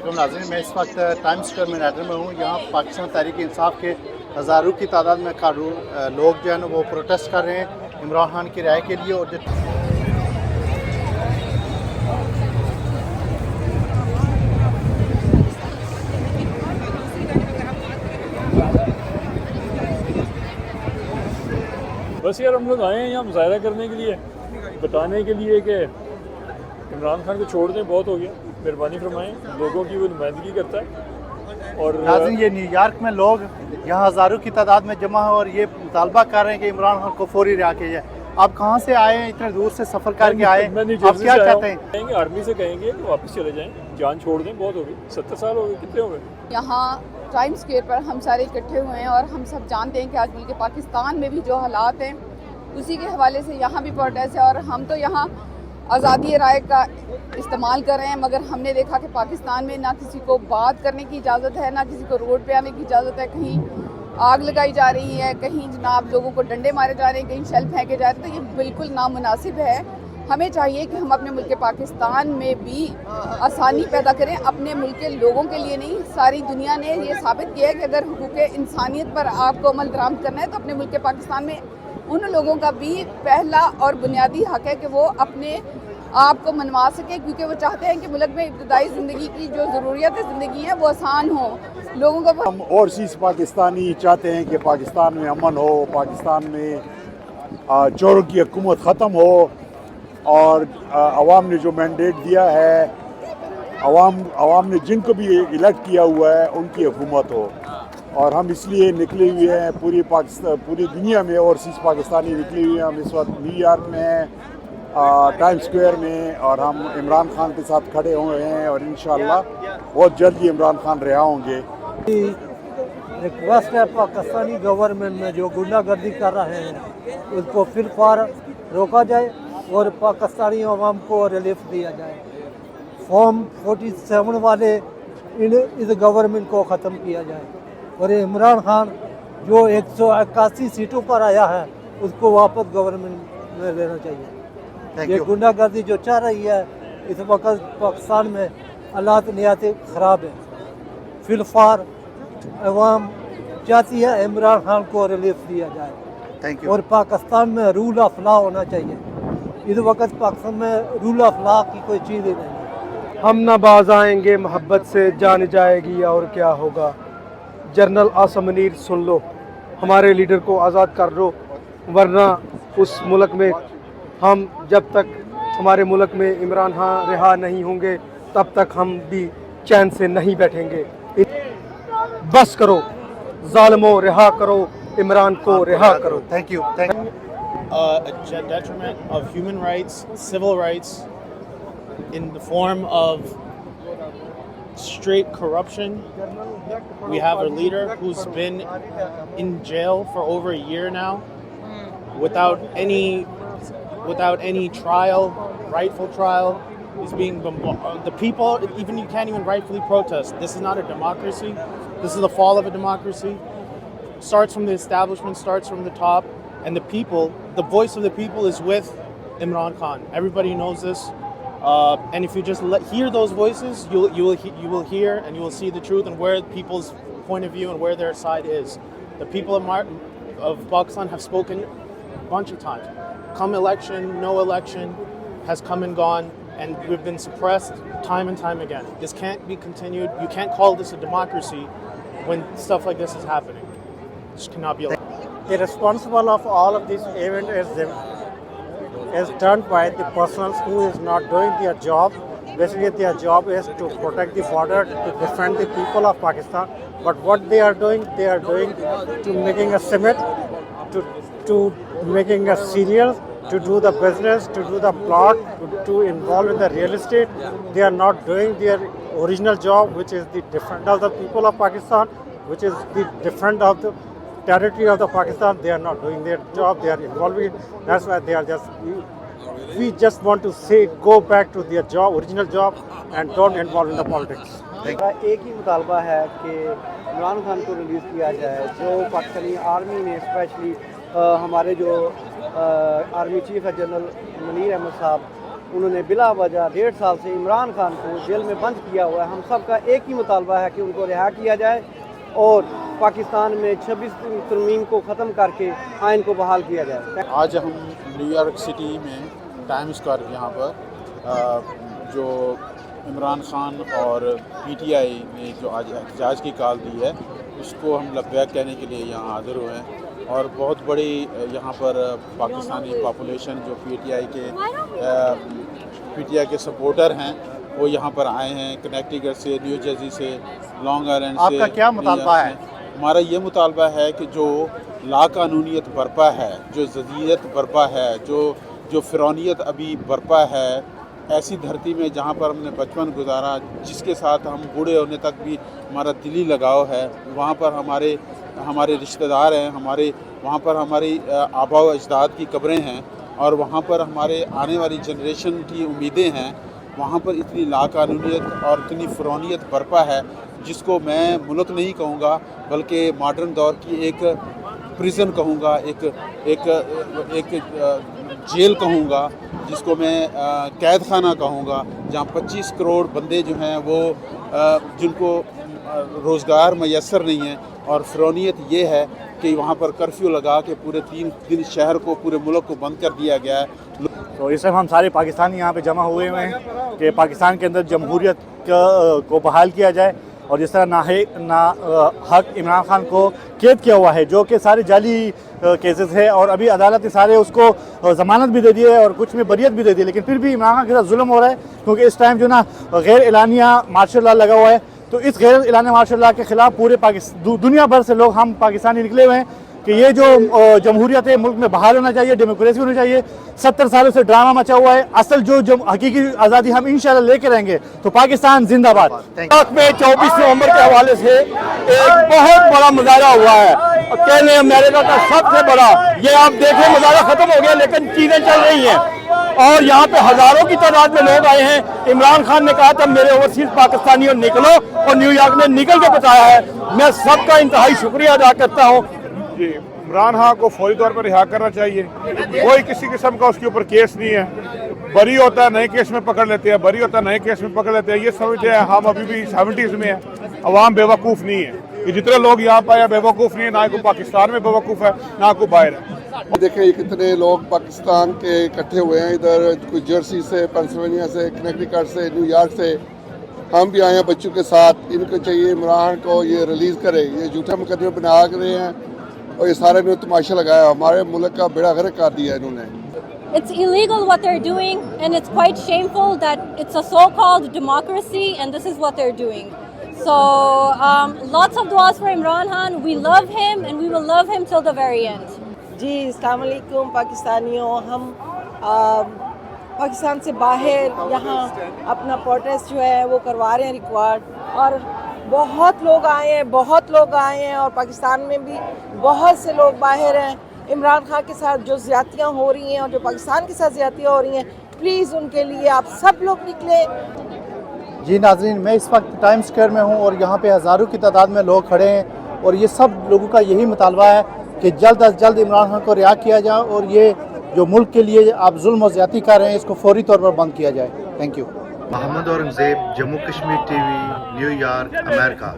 नाज़रीन, मैं इस वक्त टाइम्स स्क्वायर मैनहट्टन में हूँ। यहाँ पाकिस्तान तहरीक इंसाफ के हज़ारों की तादाद में लोग जो है ना वो प्रोटेस्ट कर रहे हैं इमरान खान की राय के लिए। और जो बस यार हम लोग आए हैं यहाँ मुजाहरा करने के लिए, बताने के लिए कि इमरान खान को छोड़ दें, बहुत हो गया, मेहरबानी फरमाएं। लोगों की वो नुमाइंदगी करता है। और नाज़रीन, ये न्यूयॉर्क में लोग यहाँ हज़ारों की तादाद में जमा है और ये मुतालबा कर रहे हैं कि इमरान खान को फौरी रिहा किया जाए। आप कहाँ से आए हैं? इतने दूर से सफ़र करके आए, आप क्या चाहते हैं? कहेंगे आर्मी से कहेंगे कि वापस चले जाएं, जान छोड़ दें, बहुत हो गई, 70 साल हो गए, कितने हो गए। यहाँ टाइम्स स्क्वायर पर हम सारे इकट्ठे हुए हैं और हम सब जानते हैं कि आज मुल्क पाकिस्तान में भी जो हालात हैं उसी के हवाले से यहाँ भी प्रोटेस्ट है। और हम तो यहाँ आज़ादी राय का इस्तेमाल कर रहे हैं, मगर हमने देखा कि पाकिस्तान में ना किसी को बात करने की इजाज़त है, ना किसी को रोड पे आने की इजाज़त है। कहीं आग लगाई जा रही है, कहीं जनाब लोगों को डंडे मारे जा रहे हैं, कहीं शेल फेंके जा रहे हैं। तो ये बिल्कुल नामुनासिब है। हमें चाहिए कि हम अपने मुल्क पाकिस्तान में भी आसानी पैदा करें, अपने मुल्क के लोगों के लिए नहीं। सारी दुनिया ने ये साबित किया है कि अगर हुकूक इंसानियत पर आपको अमल दरामद करना है तो अपने मुल्क पाकिस्तान में उन लोगों का भी पहला और बुनियादी हक है कि वो अपने आप को मनवा सके, क्योंकि वो चाहते हैं कि मुल्क में इब्तदाई ज़िंदगी की जो ज़रूरियात ज़िंदगी है वो आसान हो लोगों को। हम ओवरसीज़ पाकिस्तानी चाहते हैं कि पाकिस्तान में अमन हो, पाकिस्तान में चोरों की हुकूमत ख़त्म हो और अवाम ने जो मैंडेट दिया है, अवाम ने जिनको भी इलेक्ट किया हुआ है उनकी हुकूमत हो। और हम इसलिए निकले हुए हैं, पूरी दुनिया में ओवरसीज़ पाकिस्तानी निकले हुए हैं। हम इस वक्त न्यूयॉर्क में हैं, टाइम्स स्क्वायर में, और हम इमरान खान के साथ खड़े हुए हैं और इंशाअल्लाह बहुत जल्दी इमरान खान रिहा होंगे। रिक्वेस्ट है पाकिस्तानी गवर्नमेंट में जो गुंडागर्दी कर रहे हैं उसको फिलहाल रोका जाए और पाकिस्तानी अवाम को रिलीफ दिया जाए। फॉर्म 47 वाले इस गवर्नमेंट को ख़त्म किया जाए और इमरान खान जो 181 सीटों पर आया है उसको वापस गवर्नमेंट में लेना चाहिए। ये गुंडागर्दी जो चल रही है इस वक्त पाकिस्तान में हालात निहायत ख़राब है। फिलहाल अवाम चाहती है इमरान खान को रिलीफ दिया जाए और पाकिस्तान में रूल ऑफ लॉ होना चाहिए। इस वक्त पाकिस्तान में रूल ऑफ लॉ की कोई चीज़ ही नहीं। हम ना बाज आएंगे, मोहब्बत से जान जाएगी और क्या होगा। जनरल आसम मुनीर सुन लो, हमारे लीडर को आज़ाद कर दो, वरना उस मुल्क में हम जब तक हमारे मुल्क में इमरान खान रिहा नहीं होंगे तब तक हम भी चैन से नहीं बैठेंगे। बस करो ज़ालिमों, रिहा करो इमरान को, रिहा करो। Thank you. A detriment of human rights, civil rights, in the form of straight corruption. We have a leader who's been in jail for over a year now without any trial, rightful trial. He's being bombarded. The people, you can't even rightfully protest. This is not a democracy. This is the fall of a democracy. Starts from the establishment, starts from the top, and the people, the voice of the people is with Imran Khan. Everybody knows this. And if you just hear those voices, you will hear and you will see the truth and where people's point of view and where their side is. The people of Pakistan have spoken a bunch of times. Come election, no election, has come and gone, and we've been suppressed time and time again. This can't be continued. You can't call this a democracy when stuff like this is happening. This cannot be allowed. The responsible of all of this event is done by the persons who is not doing their job. Basically their job is to protect the border, to defend the people of Pakistan. But what they are doing to making a summit, to making a serial, to do the business, to do the plot, to involve in the real estate. They are not doing their original job, which is the defend of the people of Pakistan, which is the defend of the territory of the Pakistan. They are not doing their job. They are involving. That's why they are we just want to say go back to their job, original job, and don't involve in the politics. ایک ہی مطالبہ ہے کہ عمران خان کو release کیا جائے. جو Pakistani army نے especially ہمارے جو آرمی چیف ہے جنرل منیر احمد صاحب उन्होंने बिला वजह 1.5 साल से इमरान खान को जेल में बंद किया हुआ है। हम सब का एक ही मुतालबा है कि उनको रिहा किया जाए और पाकिस्तान में 26 तरमीम को ख़त्म करके आइन को बहाल किया जाए। आज हम न्यूयॉर्क सिटी में टाइम स्क्वायर यहाँ पर जो इमरान खान और पीटीआई ने जो आज एहतजाज की कॉल दी है उसको हम लब्बैक कहने के लिए यहाँ हाज़िर हुए हैं। और बहुत बड़ी यहाँ पर पाकिस्तानी पॉपुलेशन जो पीटीआई के सपोर्टर हैं वो यहाँ पर आए हैं, कनेक्टिकट से, न्यू जर्सी से, लॉन्ग आइलैंड से। आपका क्या मुतालबा है? हमारा ये मुतालबा है कि जो लाकानूनियत बरपा है, जो जदीयत बरपा है, जो फ़िरौनियत अभी बरपा है, ऐसी धरती में जहाँ पर हमने बचपन गुजारा, जिसके साथ हम बूढ़े होने तक भी हमारा दिली लगाव है, वहाँ पर हमारे रिश्तेदार हैं, वहाँ पर हमारी आबा व अजदाद की कब्रें हैं और वहाँ पर हमारे आने वाली जनरेशन की उम्मीदें हैं। वहाँ पर इतनी लाकानूनियत और इतनी फ़िरौनियत बरपा है जिसको मैं मुल्क नहीं कहूँगा बल्कि मॉडर्न दौर की एक प्रिजन कहूँगा, एक जेल कहूँगा, जिसको मैं कैद खाना कहूँगा, जहाँ 25 करोड़ बंदे जो हैं वो जिनको रोज़गार मैसर नहीं है। और फ़िरौनियत ये है कि वहाँ पर कर्फ्यू लगा के पूरे 3 दिन शहर को, पूरे मुल्क को बंद कर दिया गया है। तो इस समय हम सारे पाकिस्तानी यहाँ पे जमा हुए हुए हैं कि पाकिस्तान के अंदर जमहूरियत को बहाल किया जाए और जिस तरह हक इमरान खान को कैद किया हुआ है जो कि सारे जाली केसेस है और अभी अदालत ने सारे उसको ज़मानत भी दे दी है और कुछ में बरियत भी दे दी, लेकिन फिर भी इमरान खान के साथ जुल्म हो रहा है क्योंकि इस टाइम जो ना गैर एलानिया मार्शल लॉ लगा हुआ है। तो इस गैर एलानिया मार्शल लॉ के ख़िलाफ़ पूरे दुनिया भर से लोग, हम पाकिस्तानी निकले हुए हैं कि ये जो जमहूरियत है मुल्क में बहाल होना चाहिए, डेमोक्रेसी होनी चाहिए। 70 सालों से ड्रामा मचा हुआ है, असल जो हकीकी आज़ादी हम इंशाल्लाह लेके रहेंगे। तो पाकिस्तान जिंदाबाद। इराक़ में 24 नवंबर के हवाले से एक बहुत बड़ा मुजाहरा हुआ है, कहने अमेरिका का सबसे बड़ा। ये आप देखें मुजाहरा खत्म हो गया लेकिन चीजें चल रही हैं और यहाँ पे हजारों की तादाद में लोग आए हैं। इमरान खान ने कहा था मेरे ओवरसीज पाकिस्तानियों निकलो और न्यूयॉर्क ने निकल के बताया है। मैं सबका इंतहाई शुक्रिया अदा करता हूँ। इमरान खान को फौरी तौर पर रिहा करना चाहिए। कोई किसी किस्म का उसके ऊपर केस नहीं है, बरी होता है नए केस में पकड़ लेते हैं, बरी होता है नए केस में पकड़ लेते हैं। ये समझते हैं हम अभी भी 70s में हैं। अवाम बेवकूफ़ नहीं है, ये जितने लोग यहाँ पर आए बेवकूफ़ नहीं है, ना कोई पाकिस्तान में बेवकूफ़ है ना कोई बाहर है। देखें ये कितने लोग पाकिस्तान के इकट्ठे हुए हैं, इधर कोई जर्सी से, पेंसिल्वेनिया से, कनेक्टिकट से, न्यूयॉर्क से। हम भी आए हैं बच्चों के साथ। इनको चाहिए इमरान को ये रिलीज़ करे। ये झूठा मुकदमे बना रहे हैं और ये सारे ने तमाशा लगाया, हमारे मुल्क का बेड़ा गर्क कर दिया इन्होंने। It's illegal what they're doing and it's quite shameful that it's a so-called democracy and this is what they're doing. So lots of duas for Imran Khan. We love him and we will love him till the very end. जी अस्सलाम वालेकुम पाकिस्तानियों, हम पाकिस्तान से बाहर यहाँ अपना protest जो है वो करवा रहे हैं रिकॉर्ड और बहुत लोग आए हैं और पाकिस्तान में भी बहुत से लोग बाहर हैं। इमरान खान के साथ जो ज़्यादतियाँ हो रही हैं और जो पाकिस्तान के साथ ज़्यादतियाँ हो रही हैं, प्लीज़ उनके लिए आप सब लोग निकलें। जी नाज़रीन, मैं इस वक्त टाइम स्क्वायर में हूँ और यहाँ पे हज़ारों की तादाद में लोग खड़े हैं और ये सब लोगों का यही मुतालबा है कि जल्द अज जल्द इमरान खान को रिहा किया जाए और ये जो मुल्क के लिए आप जुल्म और ज़्यादती कर रहे हैं इसको फौरी तौर पर बंद किया जाए। Thank you. Mohammad Aurangzeb, Jammu Kashmir TV, New York, America.